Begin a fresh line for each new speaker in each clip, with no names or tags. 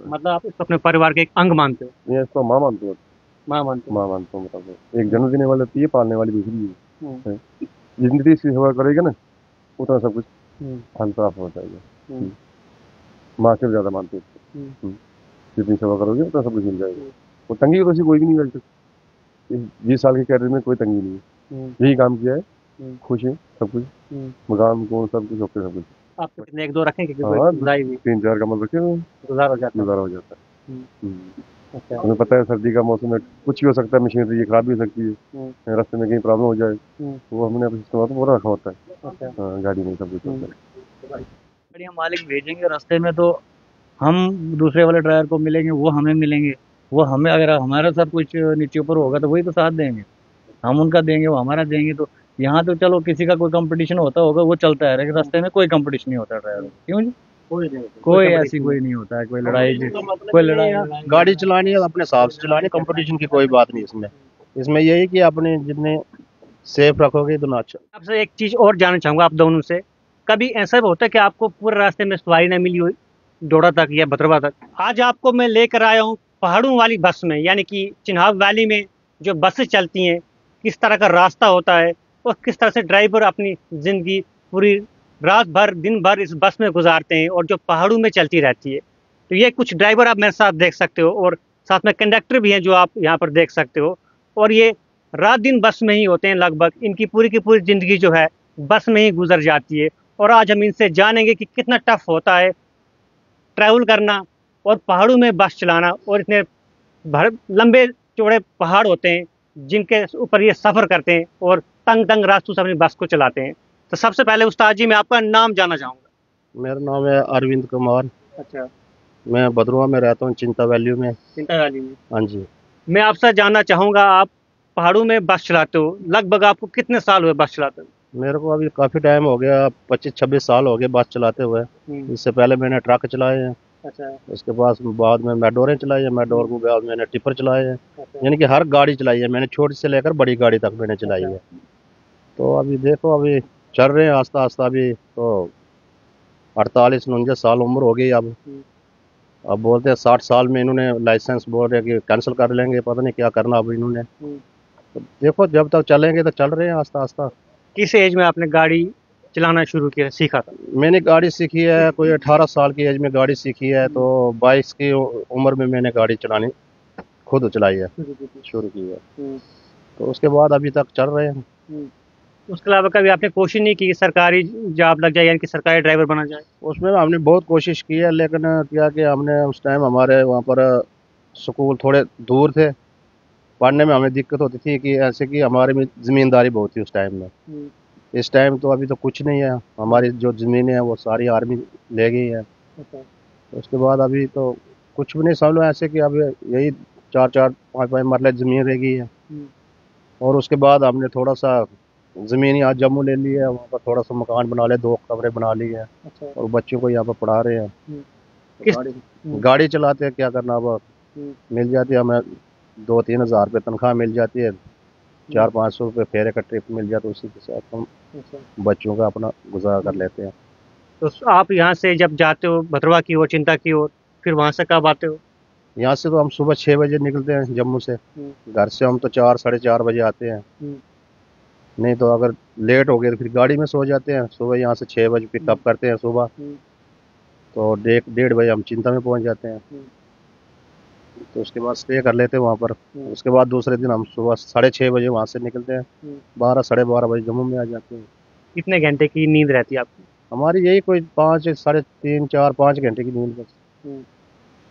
मतलब आप इसको अपने परिवार के एक अंग मानते हो?
ये इसको माँ मानते हो।
माँ मानते हो?
माँ मानता हूँ, मतलब एक जन्म देने वाली होती है, पालने वाली दूसरी
हम्म,
है। जितनी इसकी सेवा करेगा ना, उतना सब कुछ
हम्म,
फल प्राप्त हो जाएगा।
हम्म,
माँ से भी ज्यादा मानते हैं इसको।
हम्म,
जितनी सेवा करोगे उतना सब कुछ मिल जाएगा।
हम्म,
और तंगी तो ऐसी कोई भी नहीं है अभी तक। इस 20 साल के कैरियर में कोई तंगी नहीं है।
हम्म,
यही काम किया है,
हम्म,
खुश है सब कुछ।
हम्म।
मकान कौन सब कुछ ओके सब कुछ।
आपको कितने एक दो रखेंगे क्योंकि
हाँ,
गुजाई भी
3-4 कमल रखे तो
गुजार हो जाता है।
गुजारा हो जाता
हम्म,
है।
अच्छा।
हमें पता है सर्दी का मौसम है, कुछ भी हो सकता है, मशीनरी ये खराब भी हो सकती
हम्म,
है, रास्ते में कहीं प्रॉब्लम हो जाए,
हम्म,
वो हमने अपने सिस्टम तो पूरा रखा होता है।
अच्छा।
हाँ, गाड़ी में सब कुछ
हम्म।
होता है।
बढ़िया मालिक भेजेंगे रास्ते में तो हम दूसरे वाले ड्राइवर को मिलेंगे, वो हमें मिलेंगे। वो हमें अगर हमारा सब कुछ नीचे ऊपर होगा तो वही तो साथ देंगे। हम उनका देंगे, वो हमारा देंगे। तो यहाँ तो चलो किसी का कोई कंपटीशन होता होगा, वो चलता है, लेकिन रास्ते में कोई कंपटीशन नहीं होता ड्राइवर का। क्यों जी? कोई ऐसी कोई नहीं होता है, कोई लड़ाई कोई लड़ाई।
गाड़ी चलानी है अपने हिसाब से चलानी, कंपटीशन की कोई बात नहीं इसमें। इसमें यही कि अपने जितने सेफ रखोगे उतना अच्छा।
आपसे एक चीज और जानना चाहूंगा आप दोनों से। कभी ऐसा भी होता है कि आपको पूरे रास्ते में सवारी न मिली हो, डोडा तक या भद्रवा तक? आज आपको मैं लेकर आया हूँ पहाड़ों वाली बस में, यानी कि चिन्हाव वैली में जो बसें चलती हैं, किस तरह का रास्ता होता है और किस तरह से ड्राइवर अपनी जिंदगी पूरी रात भर दिन भर इस बस में गुजारते हैं और जो पहाड़ों में चलती रहती है। तो ये कुछ ड्राइवर आप मेरे साथ देख सकते हो और साथ में कंडक्टर भी हैं जो आप यहाँ पर देख सकते हो। और ये रात दिन बस में ही होते हैं लगभग, इनकी पूरी की पूरी जिंदगी जो है बस में ही गुजर जाती है। और आज हम इनसे जानेंगे कि कितना टफ होता है ट्रैवल करना और पहाड़ों में बस चलाना, और इतने लंबे चौड़े पहाड़ होते हैं जिनके ऊपर ये सफर करते हैं और तंग तंग रास्तों से अपनी बस को चलाते हैं। तो सबसे पहले उस्ताद जी मैं आपका नाम जानना चाहूंगा।
मेरा नाम है अरविंद कुमार।
अच्छा।
मैं भद्रवा में रहता हूँ, चिंता वैल्यू में।
चिंता वैली में।
हाँ जी।
मैं आपसे जानना चाहूंगा, आप पहाड़ों में बस चलाते हो, लगभग आपको कितने साल हुए बस चलाते हुए?
मेरे को अभी काफ़ी टाइम हो गया, 25-26 साल हो गए बस चलाते हुए। इससे पहले मैंने ट्रक चलाए हैं।
अच्छा।
उसके बाद में मेडोरें चलाई है, मेडोर के बाद मैंने टिपर चलाए हैं।
अच्छा।
यानी कि हर गाड़ी चलाई है मैंने, छोटी से लेकर बड़ी गाड़ी तक मैंने चलाई है। तो अभी देखो, अभी चल रहे हैं आस्ता आस्ता। अभी तो 48-49 साल उम्र हो गई अब। अब बोलते हैं 60 साल में इन्होंने लाइसेंस बोल रहे हैं कि कैंसिल कर लेंगे, पता नहीं क्या करना अब इन्होंने। तो देखो, जब तक चलेंगे तो चल रहे हैं आस्ता आस्ता।
किस एज में आपने गाड़ी चलाना शुरू किया, सीखा था?
मैंने गाड़ी सीखी है कोई 18 साल की एज में गाड़ी सीखी है, तो 22 की उम्र में मैंने गाड़ी चलानी खुद चलाई है, शुरू की है। तो उसके बाद अभी तक चल रहे हैं।
उसके अलावा कभी आपने कोशिश नहीं की कि सरकारी जॉब लग जाए, यानी कि सरकारी ड्राइवर बना जाए?
उसमें हमने बहुत कोशिश की है, लेकिन क्या कि हमने उस टाइम हमारे वहाँ पर स्कूल थोड़े दूर थे, पढ़ने में हमें दिक्कत होती थी कि ऐसे कि हमारे में ज़मींदारी बहुत थी उस टाइम में। इस टाइम तो अभी तो कुछ नहीं है, हमारी जो ज़मीनें हैं वो सारी आर्मी ले गई है। उसके बाद अभी तो कुछ भी नहीं, समझ लो ऐसे कि अब यही 4-4 5-5 मरले ज़मीन रह गई है। और उसके बाद हमने थोड़ा सा ज़मीन यहाँ जम्मू ले ली है, वहाँ पर थोड़ा सा मकान बना लिया, 2 कमरे बना लिए हैं।
अच्छा।
और बच्चों को यहाँ पर पढ़ा रहे हैं।
किस
गाड़ी चलाते हैं, क्या करना, अब मिल जाती है हमें 2-3 हज़ार रुपये तनख्वाह मिल जाती है, 400-500 रुपये फेरे का ट्रिप मिल जाता है, उसी के साथ हम बच्चों का अपना गुजारा कर लेते हैं।
तो आप यहाँ से जब जाते हो भद्रवा की ओर, चिंता की ओर, फिर वहाँ से कब आते हो?
यहाँ से तो हम सुबह 6 बजे निकलते हैं जम्मू से। घर से हम तो 4-4:30 बजे आते हैं। नहीं तो अगर लेट हो गए तो फिर गाड़ी में सो जाते हैं। सुबह यहाँ से 6 बजे पिकअप करते हैं सुबह, तो 1:30 बजे हम चिंता में पहुँच जाते हैं। तो उसके बाद स्टे कर लेते हैं वहाँ पर। उसके बाद दूसरे दिन हम सुबह 6:30 बजे वहाँ से निकलते हैं, 12-12:30 बजे जम्मू में आ जाते हैं।
कितने घंटे की नींद रहती है आपकी?
हमारी यही कोई 5-3.5-4-5 घंटे की नींद बस।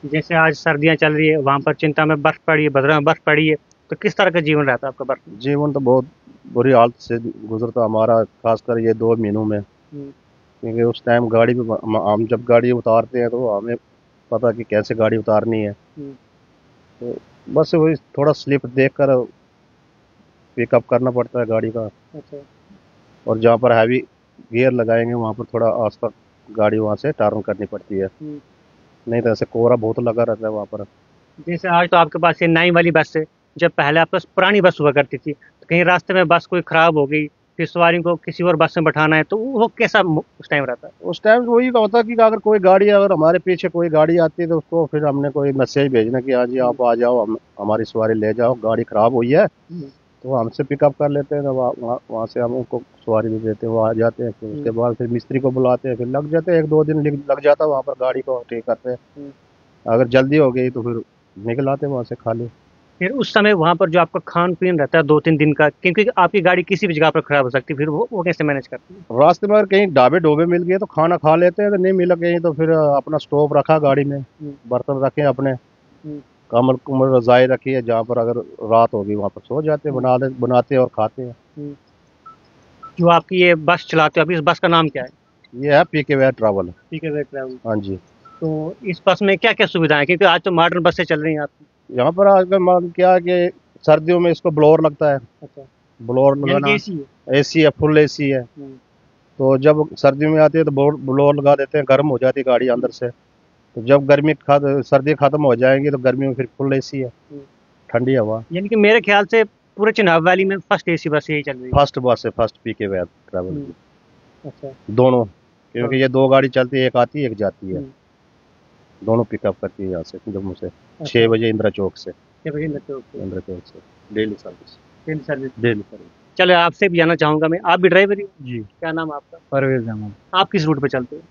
जैसे आज सर्दियाँ चल रही है, वहाँ पर चिंता में बर्फ पड़ी है, भद्रवा में बर्फ पड़ी है, तो किस तरह का जीवन रहता है आपका बर्फ में?
जीवन तो बहुत बुरी हालत से गुजरता हमारा, खासकर ये 2 महीनों में। क्योंकि उस टाइम गाड़ी में हम जब गाड़ी उतारते हैं तो हमें पता कि कैसे गाड़ी उतारनी है। तो बस वही थोड़ा स्लिप देख कर पिकअप करना पड़ता है गाड़ी का।
अच्छा।
और जहाँ पर हैवी गियर लगाएंगे वहाँ पर थोड़ा आस्ता गाड़ी वहाँ से टर्न करनी पड़ती है, नहीं तो ऐसे कोहरा बहुत लगा रहता है वहाँ पर।
जैसे आज तो आपके पास ये नई वाली बस है, जब पहले आपके पास पुरानी बस हुआ करती थी, तो कहीं रास्ते में बस कोई खराब हो गई फिर सवारी को किसी और बस में बैठाना है, तो वो कैसा उस टाइम रहता है?
उस टाइम वही होता कि अगर कोई गाड़ी, अगर हमारे पीछे कोई गाड़ी आती है तो उसको फिर हमने कोई मैसेज भेजना कि हाँ जी आप आ जाओ, हमारी सवारी ले जाओ, गाड़ी खराब हुई है। तो वो हमसे पिकअप कर लेते हैं, तो वहाँ से हम उनको सवारी भी देते हैं, वो आ जाते हैं। फिर उसके बाद फिर मिस्त्री को बुलाते हैं, फिर लग जाते हैं 1-2 दिन लग जाता है वहाँ पर गाड़ी को ठीक करते हैं। अगर जल्दी हो गई तो फिर निकल आते हैं वहाँ से खाली।
फिर उस समय वहाँ पर जो आपका खान पीन रहता है 2-3 दिन का, क्योंकि आपकी गाड़ी किसी भी जगह पर खराब हो सकती है, फिर वो कैसे मैनेज करती है?
रास्ते में अगर कहीं ढाबे डोबे मिल गए तो खाना खा लेते हैं, अगर नहीं मिला कहीं तो फिर अपना स्टोव रखा गाड़ी में, बर्तन रखे अपने, कमर कुमर रजाई रखी है, जहाँ पर अगर रात होगी वहाँ पर सो जाते हैं, बनाते हैं और खाते हैं।
जो आपकी ये बस चलाते हो अभी, इस बस का नाम क्या है?
ये है PK where travel.
PK where travel.
हाँ जी।
तो इस बस में क्या क्या सुविधाएं, क्योंकि आज तो मॉडर्न बसें चल रही हैं आपकी।
यहाँ पर आजकल मान क्या है कि सर्दियों में इसको ब्लोअर लगता है।
अच्छा।
ब्लोअर लगाना,
एसी है?
एसी है, फुल एसी है। तो जब सर्दियों में आती है तो ब्लोअर लगा देते हैं, गर्म हो जाती है गाड़ी अंदर से। तो जब सर्दी खत्म हो जाएंगी तो गर्मी में फिर फुल एसी है, ठंडी हवा।
यानी कि मेरे ख्याल से पूरे चिनाब वैली में फर्स्ट एसी बस यही चल रही है।
फर्स्ट बस है, फर्स्ट पीके वेयर ट्रैवल की।
अच्छा।
दोनों, क्योंकि ये 2 गाड़ी चलती है, एक आती है एक जाती है। दोनों पिकअप करती है यहाँ से, जम्मू से। 6 बजे इंदिरा चौक से।
6 बजे इंदिरा चौक से
डेली सर्विस।
चलो आपसे भी जानना चाहूंगा मैं, आप भी ड्राइवर ही हो?
जी।
क्या नाम है आपका?
परवेज अहमद।
आप किस रूट पे चलते हो?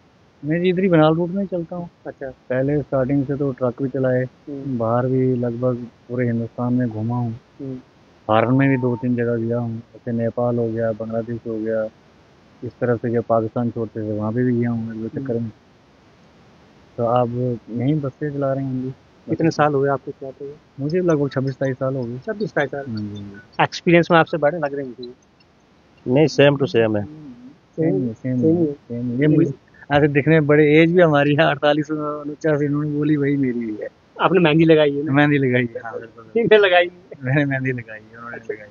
मैं जी इधर ही बनाल रूट में ही चलता हूँ।
अच्छा।
पहले स्टार्टिंग से तो ट्रक भी चलाए, बाहर भी लगभग पूरे हिंदुस्तान में घूमा हूँ। फॉरेन में भी 2-3 जगह गया हूँ, जैसे नेपाल हो गया, बांग्लादेश हो गया, इस तरफ से जब पाकिस्तान छोड़ते थे वहाँ पे भी गया हूँ एक चक्कर में। तो आप यहीं बस से चला रहे हैं हम भी।
कितने साल हुए आपको चलाते हुए?
मुझे लगभग 26-27 साल हो गए।
26-27 साल। एक्सपीरियंस में आपसे बड़े लग रहे हैं।
नहीं, सेम टू सेम है।
सेम ये मुझे ऐसे दिखने में बड़े, एज भी हमारी है 48-49, इन्होंने बोली वही मेरी भी है।
आपने मेहंदी लगाई है?
मेहंदी लगाई है। हाँ,
लगाई
मैंने मेहंदी लगाई है, उन्होंने लगाई है।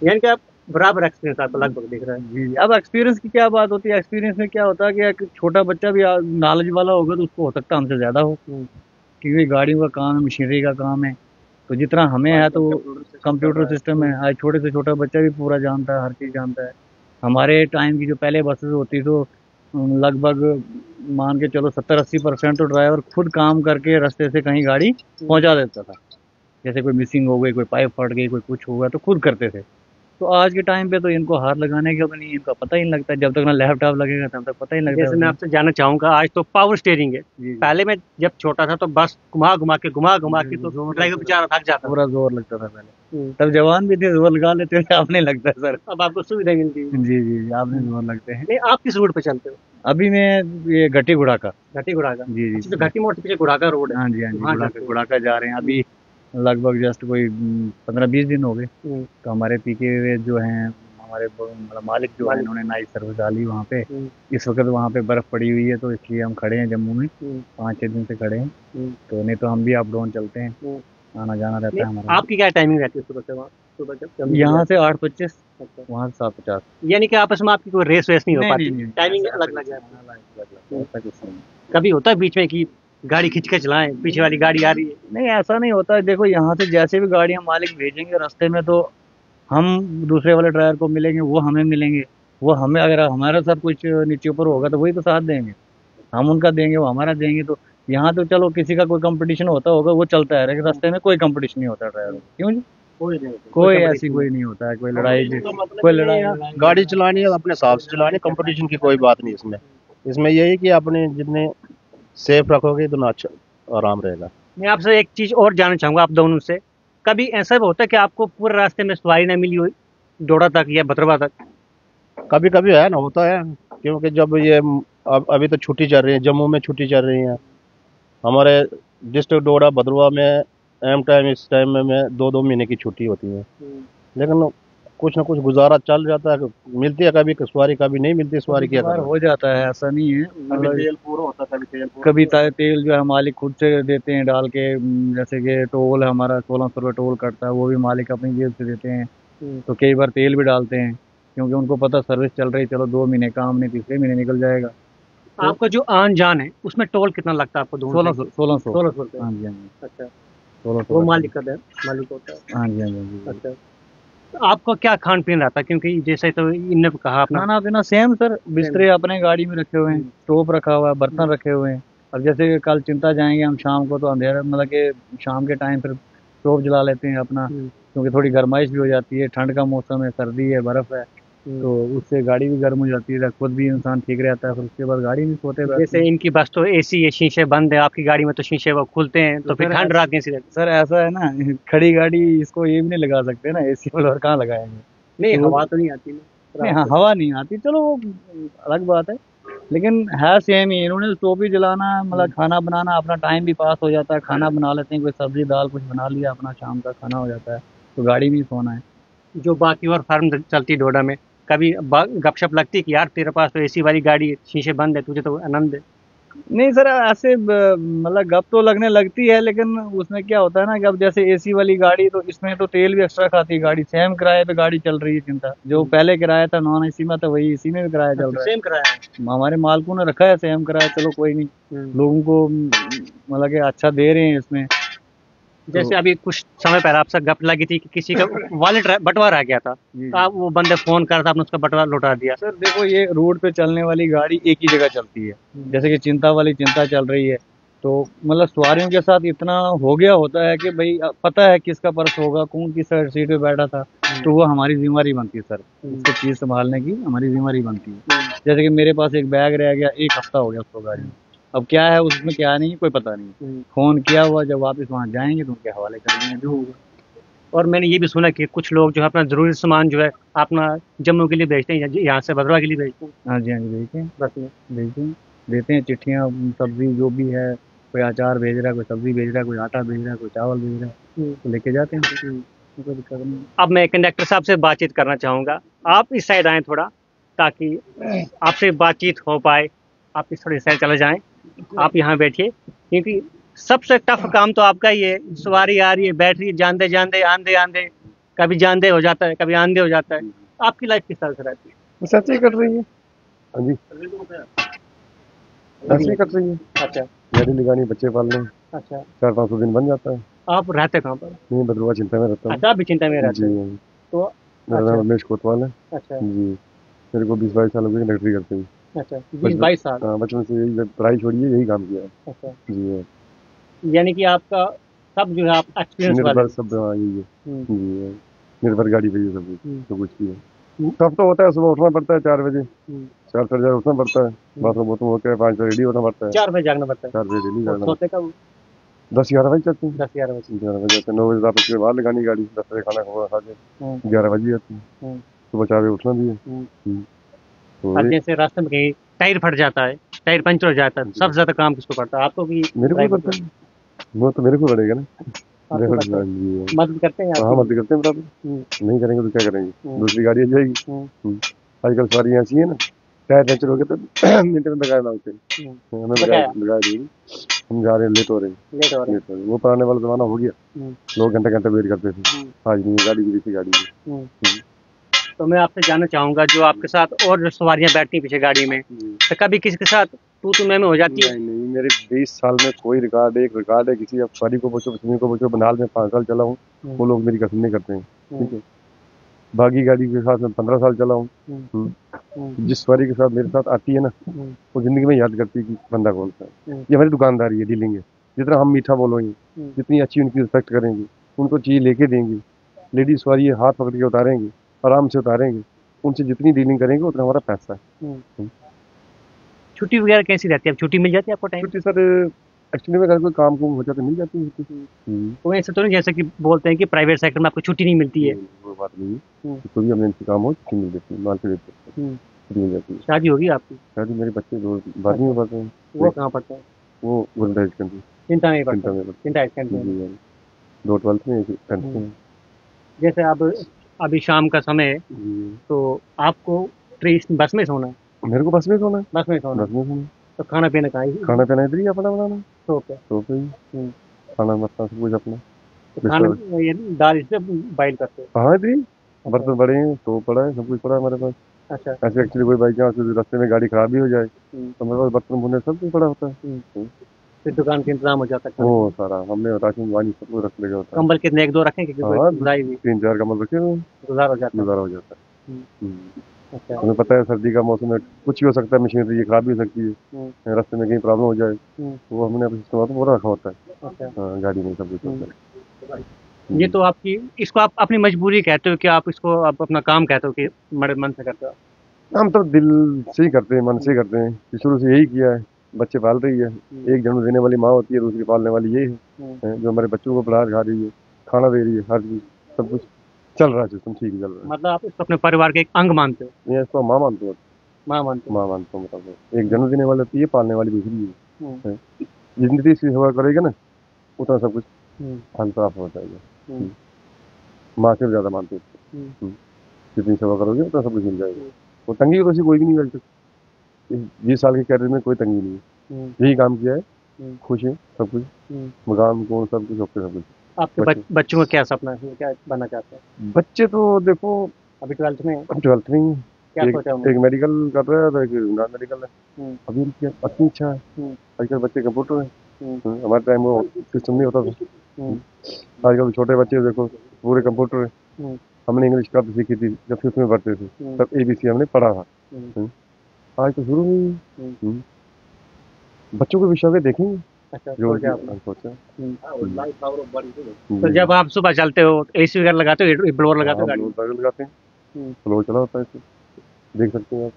यानी कि आप बराबर एक्सपीरियंस आपको लगभग दिख रहा है।
जी। अब एक्सपीरियंस की क्या बात होती है, एक्सपीरियंस में क्या होता है कि एक छोटा बच्चा भी नॉलेज वाला होगा तो उसको हो सकता है हमसे ज़्यादा हो, क्योंकि गाड़ियों का काम है, मशीनरी का काम है। तो जितना हमें है तो कंप्यूटर सिस्टम है, आज छोटे से छोटा बच्चा भी पूरा जानता है, हर चीज़ जानता है। हमारे टाइम की जो पहले बसेस होती तो लगभग मान के चलो 70-80% तो ड्राइवर खुद काम करके रास्ते से कहीं गाड़ी पहुंचा देता था। जैसे कोई मिसिंग हो गई, कोई पाइप फट गई, कोई कुछ हो गया तो खुद करते थे। तो आज के टाइम पे तो इनको हाथ लगाने का नहीं, इनका पता ही नहीं लगता, जब तक ना लैपटॉप लगेगा तब तक पता ही नहीं लगता।
जैसे मैं आपसे जानना चाहूंगा, आज तो पावर स्टीयरिंग है। पहले मैं जब छोटा था तो बस घुमा घुमा के तो ड्राइवर बेचारा थक जाता,
पूरा जोर लगता था पहले। तब जवान भी थे, जोर लगा लेते थे, अब नहीं लगता सर।
अब आपको सुविधा मिलती है।
जी जी जी, आपने जोर लगते हैं।
नहीं, आप किस रूट पे चलते हो?
अभी मैं ये घटी गुड़ाका।
घटी गुड़ाका?
जी जी।
तो घटी मोड़ से पीछे गुड़ाका रोड है।
हाँ जी हाँ जी, गुड़ाका जा रहे हैं अभी। लगभग जस्ट कोई 15-20 दिन हो गए। तो हमारे पीके जो हैं, हमारे मालिक जो है, उन्होंने नाइट सर्विस डाली वहाँ पे। इस वक्त वहाँ पे बर्फ पड़ी हुई है, तो इसलिए हम खड़े हैं जम्मू में, 5-6 दिन से खड़े हैं। तो नहीं तो हम भी अप डाउन चलते हैं, आना जाना रहता है हमारा।
आपकी क्या टाइमिंग रहती है सुबह से वहाँ? सुबह
यहाँ से 8:25, वहाँ से 7:50।
यानी कि आपस में आपकी कोई रेस वेस नहीं हो पाती? टाइमिंग अलग लग जाती है? कभी होता है बीच में कि गाड़ी खींच के चलाएं, पीछे वाली गाड़ी आ रही है?
नहीं, ऐसा नहीं होता। देखो यहाँ से जैसे भी गाड़ियाँ मालिक भेजेंगे रास्ते में, तो हम दूसरे वाले ड्राइवर को मिलेंगे, वो हमें मिलेंगे। वो हमें, अगर हमारा साथ कुछ नीचे ऊपर होगा तो वही तो साथ देंगे, हम उनका देंगे, वो हमारा देंगे। तो यहाँ तो चलो किसी का कोई कंपटीशन होता होगा, वो चलता है, लेकिन रास्ते में कोई कंपटीशन नहीं होता ड्राइवर। क्यों जी? कोई ऐसी कोई नहीं होता है, कोई लड़ाई
गाड़ी चलानी है अपने हिसाब से चलानी, कंपटीशन की कोई बात नहीं इसमें। इसमें यही कि अपने जितने सेफ रखोगे तो ना अच्छा आराम रहेगा।
मैं आपसे एक चीज और जानना चाहूंगा आप दोनों से, कभी ऐसा भी होता है कि आपको पूरे रास्ते में सवारी ना मिली हो, डोडा तक या भद्रवा तक?
कभी कभी है ना, होता है, क्योंकि जब ये अभी तो छुट्टी चल रही है, जम्मू में छुट्टी चल रही है, हमारे डिस्ट्रिक्ट डोडा भद्रवा में इस टाइम में 2-2 महीने की छुट्टी होती है। लेकिन कुछ ना कुछ गुजारा चल जाता है, मिलती है कभी सवारी, कभी नहीं मिलती सवारी। क्या
हो जाता है, ऐसा नहीं है।
तेल पूरा होता है,
कभी तेल जो है मालिक खुद से देते हैं डाल के। जैसे कि टोल है हमारा, 1600 रुपये टोल कटता है, वो भी मालिक अपनी जेब से देते हैं। तो कई बार तेल भी डालते हैं, क्योंकि उनको पता सर्विस चल रही, चलो 2 महीने काम नहीं, तीसरे महीने निकल जाएगा।
आपका जो आन जान है उसमें टोल कितना लगता है आपको?
1600
रुपये।
हाँ जी हाँ जी।
अच्छा,
1600
वो मालिक का मालिक होता है?
हाँ जी हाँ जी।
अच्छा, तो आपको क्या खान पीन रहता है, क्योंकि जैसे तो इनने कहा अपना
खाना पीना सेम सर, बिस्तरे अपने गाड़ी में रखे हुए हैं, स्टोव रखा हुआ है, बर्तन रखे हुए हैं। अब जैसे कि कल चिंता जाएंगे हम शाम को, तो अंधेरा मतलब कि शाम के टाइम फिर स्टोव जला लेते हैं अपना, क्योंकि थोड़ी गर्माइश भी हो जाती है, ठंड का मौसम है, सर्दी है, बर्फ है, तो उससे गाड़ी भी गर्म हो जाती है, खुद भी इंसान ठीक रहता है, फिर उसके बाद गाड़ी में सोते रहते
जैसे इनकी बस तो एसी है, शीशे बंद है, आपकी गाड़ी में तो शीशे वो खुलते हैं, तो फिर
सर
ठंड रात कैसी रहती
सर ऐसा है ना, खड़ी गाड़ी इसको ये भी नहीं लगा सकते ना, एसी वाला कहाँ लगाएंगे।
है? नहीं,
तो
हवा तो नहीं आती
नहीं,
ना।
हाँ हवा नहीं आती, चलो वो अलग बात है, लेकिन है सेम ही। इन्होंने स्टोव भी जलाना, मतलब खाना बनाना, अपना टाइम भी पास हो जाता है, खाना बना लेते हैं, कोई सब्जी दाल कुछ बना लिया, अपना शाम का खाना हो जाता है, तो गाड़ी में ही सोना है।
जो बाकी और फार्म चलती डोडा में, कभी गपशप लगती कि यार तेरे पास तो एसी वाली गाड़ी है, शीशे बंद है, तुझे तो आनंद है।
नहीं सर, ऐसे मतलब गप तो लगने लगती है, लेकिन उसमें क्या होता है ना कि अब जैसे एसी वाली गाड़ी, तो इसमें तो तेल भी एक्स्ट्रा खाती है गाड़ी, सेम किराए पे गाड़ी चल रही है, चिंता जो पहले किराया था नॉन एसी में, तो वही एसी में भी किराया चल रहा है।
सेम कराया है।
हमारे मालकों ने रखा है सेम किराया, चलो कोई नहीं, लोगों को मतलब कि अच्छा दे रहे हैं इसमें।
जैसे अभी कुछ समय पहले आपसे गप लगी थी कि किसी का वॉलेट बंटवा रह गया था,
जी।
तो आप वो बंदे फोन कर था, आपने उसका बंटवा लौटा दिया।
सर देखो, ये रोड पे चलने वाली गाड़ी एक ही जगह चलती है, जैसे कि चिंता वाली चिंता चल रही है, तो मतलब सवारियों के साथ इतना हो गया होता है कि भाई पता है किसका पर्स होगा, कौन किस सीट पे बैठा था, तो वो हमारी जिम्मेदारी बनती है सर, उसको चीज संभालने की हमारी जिम्मेदारी बनती है। जैसे कि मेरे पास एक बैग रह गया, एक हफ्ता हो गया उसको गाड़ी में, अब क्या है उसमें क्या नहीं कोई पता नहीं, फोन किया हुआ, जब वापस वहाँ जाएंगे तो उनके हवाले कर देंगे जो होगा।
और मैंने ये भी सुना कि कुछ लोग जो है अपना जरूरी सामान जो है अपना जम्मू के लिए भेजते हैं, यहाँ से भद्रवा के लिए भेजते हैं
हाँ जी, हाँ जी, भेजते हैं,
बस में।
भेजते हैं, देते हैं चिट्ठियाँ, सब्जी जो भी है, कोई अचार भेज रहा है, कोई सब्जी भेज रहा है, कोई आटा भेज रहा है, कोई चावल भेज रहा है, तो लेके जाते हैं, कोई दिक्कत नहीं।
अब मैं कंडक्टर साहब से बातचीत करना चाहूँगा, आप इस साइड आएँ थोड़ा, ताकि आपसे बातचीत हो पाए। आप इस थोड़ी साइड चले जाएं, आप यहाँ बैठिए, क्योंकि सबसे टफ काम तो आपका ही है। सवारी आ रही है, बैठ रही है, जानते जानते आंधे आंधे, कभी जानते हो जाता है, कभी आंधे हो जाता है। आपकी लाइफ किस तरह से रहती है?
सच ही कट रही है। हाँ जी, ऐसे ही कट रही है।
अच्छा
गाड़ी लगानी, बच्चे पालने,
अच्छा।
400-500 दिन बन जाता है।
आप रहते कहाँ पर?
नहीं, भद्रवा चिंता में रहता हूँ।
अच्छा, आप भी चिंता में रहते
जी
हैं? तो
मेरा नाम रमेश कोतवाल है।
अच्छा
जी, मेरे को 20-22 साल हो गए कंडक्टरी करते हुए।
अच्छा, 20-22 साल।
हाँ, बचपन से यही पढ़ाई छोड़िए, यही काम किया है।
अच्छा,
जी हाँ,
यानी कि आपका सब जो है आप एक्सपीरियंस वाले।
निर्भर सब, हाँ यही है।
हम्म,
जी हाँ, निर्भर गाड़ी पे ही सब कुछ,
हम्म,
तो कुछ भी है। सब तो होता है, सुबह उठना पड़ता है 4 बजे,
हम्म।
4 उठना पड़ता है, बाथरूम वाथरूम होकर 5 बजे रेडी होना पड़ता है।
4 बजे जागना पड़ता है।
4 बजे डेली
और
जाना।
सोते कब?
10-11 बजे चलते हैं।
10-11 बजे।
11 बजे आते हैं, 9 बजे वापस के बाहर लगानी गाड़ी, 10 बजे खाना खा के 11 बजे आती है।
हम्म,
सुबह 4 बजे उठना भी है।
हम्म।
तो
अब जैसे रास्ते में कहीं टायर फट जाता है, टायर पंचर हो जाता है, सबसे ज्यादा काम किसको पड़ता है? आपको भी?
मेरे को
ड्राइवर
पड़ता है, वो तो मेरे को पड़ेगा ना।
आपको
ड्राइवर
पड़ता है?
जी हाँ।
मदद करते हैं
हाँ,
आपकी?
मदद करते हैं बराबर। नहीं करेंगे तो क्या करेंगे,
हम्म।
दूसरी गाड़ी आ जाएगी।
हम्म,
आजकल सवारियाँ ऐसी है ना, टायर पंचर हो गया तो मिनट में लगाए लाते हैं।
हम्म।
हमें
बताया?
लगा देंगे, हम जा रहे हैं, लेट हो रहे हैं,
लेट हो रहा है।
लेट हो रहे हैं। वो पुराने वाला जमाना हो गया,
हम्म,
लोग घंटे घंटे वेट करते थे।
हम्म,
आज नहीं, गाड़ी की जैसी गाड़ी है।
हम्म। तो मैं आपसे जानना चाहूंगा, जो आपके साथ और जो सवारियां बैठती हैं पीछे गाड़ी में, तो कभी किसी के साथ तू मैं हो जाती है?
नहीं नहीं, मेरे 20 साल में कोई रिकॉर्ड है, एक रिकॉर्ड है, किसी अब सवारी को पूछो, किसी को पूछो, बनाल में 5 साल चला हूँ, वो लोग मेरी कसम नहीं करते हैं। ठीक है, बाकी गाड़ी के साथ मैं 15 साल चला हूँ। जिस सवारी के साथ मेरे साथ आती है ना, वो जिंदगी में याद करती है कि बंदा कौन सा है। ये हमारी दुकानदारी है, डीलिंग है। जितना हम मीठा बोलेंगे, जितनी अच्छी उनकी रिस्पेक्ट करेंगे, उनको चीज लेके देंगे, लेडीज सवारी हाथ पकड़ के उतारेंगे, आराम से उतारेंगे, उनसे जितनी डीलिंग करेंगे उतना हमारा पैसा है।
छुट्टी वगैरह कैसी रहती है? अब छुट्टी मिल जाती है आपको टाइम?
छुट्टी सर, एक्चुअली में अगर कोई काम कुम हो जाता तो मिल जाती है छुट्टी।
तो ऐसा तो नहीं जैसे कि बोलते हैं कि प्राइवेट सेक्टर में आपको छुट्टी नहीं मिलती है?
वो बात नहीं है, कोई भी इमरजेंसी काम हो छुट्टी मिल जाती है, मान के देते हैं, छुट्टी मिल जाती है।
शादी होगी आपकी?
शादी मेरे बच्चे 12वीं में पढ़ते हैं।
वो कहाँ पढ़ते हैं?
वो गोल्डन कंट्री,
चिंता नहीं पढ़ते?
चिंता में पढ़ते
चिंता एक्सटेंड में।
हैं। 2 12th में, 10th में।
जैसे अब अभी शाम का समय है, तो आपको ट्रेन बस में सोना है?
मेरे को बस में सोना है,
बस में सोना
बस में सोना है।
तो खाना पीना कहाँ ही?
खाना पीना इधर ही अपना बनाना,
तो क्या?
तो पे ही खाना मसला सब कुछ अपना।
तो खाना ये दाल इससे बाइल करते हो?
हाँ, इधर ही बर्तन बड़े हैं, तो पड़ा है, सब कुछ पड़ा है हमारे पास।
अच्छा।
ऐसे एक्चुअली कोई बाई चांस रास्ते में गाड़ी खराब भी हो जाए तो मेरे पास बर्तन भुने सब कुछ पड़ा होता है।
तो फिर दुकान का इंतजाम हो जाता है।
वो सारा हमने राशन पानी सब कुछ रख लिया होता है।
कंबल कितने, एक दो रखें क्योंकि
हाँ,
गुजाई भी
3-4 कमल रखे हुए हैं,
गुजार हो जाता है।
गुजारा हो जाता है।
हम्म, अच्छा।
हमें पता है सर्दी का मौसम है, कुछ भी हो सकता है, मशीनरी ये खराब भी हो सकती है,
हम्म,
रास्ते में कहीं प्रॉब्लम हो जाए,
हम्म,
वो हमने अपने सिस्टम तो पूरा रखा होता है।
अच्छा।
हाँ, गाड़ी में सब कुछ होता है।
ये तो आपकी, इसको आप अपनी मजबूरी कहते हो कि आप इसको आप अपना काम कहते हो कि बड़े मन से करते हो?
हम तो दिल से ही करते हैं, मन से ही करते हैं, कि शुरू से यही किया है। बच्चे पाल रही है, एक जन्म देने वाली माँ होती है, दूसरी पालने वाली ये है, जो हमारे बच्चों को पढ़ा खा रही है, खाना दे रही है, हर चीज सब कुछ चल रहा है, सिस्टम ठीक ही चल रहा
मतलब आप इसको अपने परिवार के एक अंग मानते हो?
है। ये इसको माँ मानते हो,
माँ मानते हो?
माँ मानते हो, मतलब एक जन्म देने वाली होती है, पालने वाली दूसरी
हम्म,
है। जितनी इसकी सेवा करेगा ना, उतना सब कुछ
हम्म,
फल प्राप्त हो जाएगा।
हम्म,
माँ से भी ज्यादा मानते हो उसको। जितनी सेवा करोगे उतना सब कुछ मिल जाएगा। वो तंगी तो ऐसी कोई भी नहीं मिल सकती। 20 साल के कैरियर में कोई तंगी नहीं है, यही काम किया है, खुश है सब कुछ, मकान कौन सब कुछ ओके सब कुछ।
आपके बच्चों का क्या सपना है, क्या बनना चाहते हैं?
बच्चे तो देखो
अभी 12th में है?
12th में ही है।
क्या सोचा
एक मेडिकल कर रहा है, तो एक नॉन मेडिकल है। अभी उनकी अपनी इच्छा है। आजकल बच्चे कंप्यूटर है, हमारे टाइम वो सिस्टम नहीं होता था। आजकल छोटे बच्चे देखो पूरे कंप्यूटर है। हमने इंग्लिश कब सीखी थी, जब 5th में पढ़ते थे, तब ABC हमने पढ़ा था। आज तो शुरू में बच्चों के विषय में देखेंगे।
अच्छा,
जो
सोचा।
सोचा।
तो जब आप सुबह चलते हो AC वगैरह लगाते हो, ब्लोअर लगाते हो गाड़ी में?
ब्लोअर लगाते हैं, फ्लो चला होता है इससे, देख सकते हैं आप।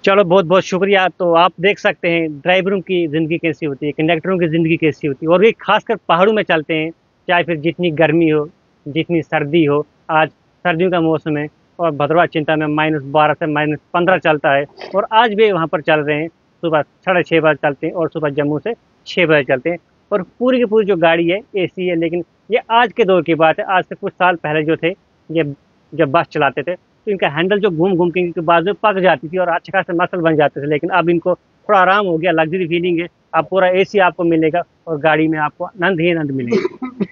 चलो, बहुत बहुत शुक्रिया। तो आप देख सकते हैं ड्राइवरों की ज़िंदगी कैसी होती है, कंडक्टरों की ज़िंदगी कैसी होती है, और ये खासकर पहाड़ों में चलते हैं, चाहे फिर जितनी गर्मी हो, जितनी सर्दी हो। आज सर्दियों का मौसम है और भद्रवाह चिंता में -12 से -15 चलता है, और आज भी वहाँ पर चल रहे हैं। सुबह 6:30 बजे चलते हैं और सुबह जम्मू से 6 बजे चलते हैं, और पूरी की पूरी जो गाड़ी है AC है। लेकिन ये आज के दौर की बात है, आज से कुछ साल पहले जो थे ये जब बस चलाते थे तो इनका हैंडल जो घूम घूम के इनके बाजू पक जाती थी और अच्छे खासे मसल बन जाते थे। लेकिन अब इनको थोड़ा आराम हो गया, लग्जरी फीलिंग है, अब पूरा AC आपको मिलेगा और गाड़ी में आपको आनंद ही आनंद मिलेगा।